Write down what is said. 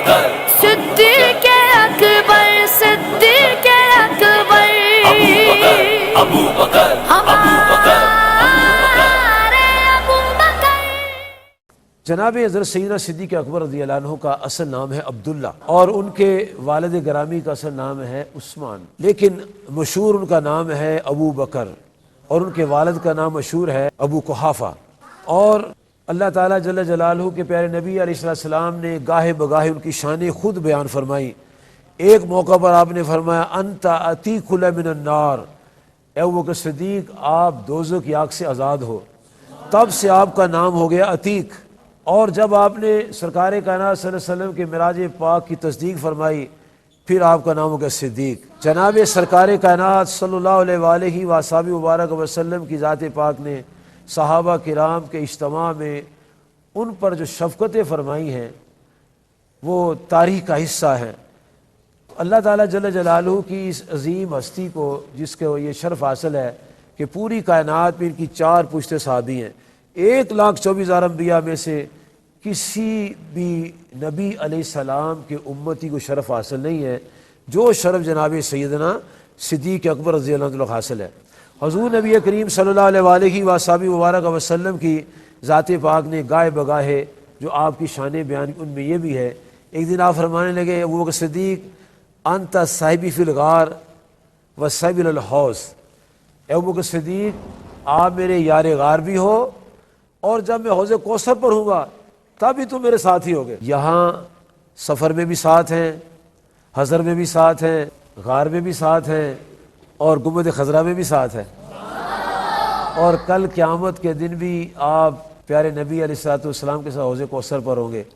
بکر صدیق اکبر صدیق اکبر ابو بکر ہمارے ابو بکر۔ جناب حضرت سیدنا صدیق اکبر رضی اللہ عنہ کا اصل نام ہے عبداللہ، اور ان کے والد گرامی کا اصل نام ہے عثمان، لیکن مشہور ان کا نام ہے ابو بکر، اور ان کے والد کا نام مشہور ہے ابو قحافہ۔ اور اللہ تعالیٰ جل جلالہ کے پیارے نبی علیہ السلام نے گاہے بگاہے ان کی شانیں خود بیان فرمائی۔ ایک موقع پر آپ نے فرمایا انت عتیق من النار، اے ابو بکر صدیق آپ دوزخ کی آگ سے آزاد ہو، تب سے آپ کا نام ہو گیا عتیق۔ اور جب آپ نے سرکار کائنات صلی اللہ علیہ وسلم کے معراج پاک کی تصدیق فرمائی، پھر آپ کا نام ہو گیا صدیق۔ جناب سرکار کائنات صلی اللہ علیہ وآلہ وصحبہ مبارک وسلم کی ذات پاک نے صحابہ کرام کے اجتماع میں ان پر جو شفقتیں فرمائی ہیں وہ تاریخ کا حصہ ہیں۔ اللہ تعالیٰ جل جلالہ کی اس عظیم ہستی کو، جس کو یہ شرف حاصل ہے کہ پوری کائنات میں ان کی 4 پشتے صحابی ہیں، 1,24,000 انبیاء میں سے کسی بھی نبی علیہ السلام کے امتی کو شرف حاصل نہیں ہے جو شرف جناب سیدنا صدیق اکبر رضی اللہ عنہ حاصل ہے۔ حضور نبی کریم صلی اللہ علیہ وآلہ وصحبہ مبارک وسلم کی ذات پاک نے گاہے بگاہے جو آپ کی شانیں بیان کی، ان میں یہ بھی ہے۔ ایک دن آپ فرمانے لگے ابو بکر صدیق انت صاحبی فی الغار و صاحب الحوض، اے ابو بکر صدیق آپ میرے یار غار بھی ہو، اور جب میں حوض کوثر پر ہوں گا تب بھی تم میرے ساتھ ہی ہوگے۔ یہاں سفر میں بھی ساتھ ہیں، حضر میں بھی ساتھ ہیں، غار میں بھی ساتھ ہیں، اور گنبد خضرا میں بھی ساتھ ہیں، اور کل قیامت کے دن بھی آپ پیارے نبی علیہ السلام کے ساتھ حوض کوثر پر ہوں گے۔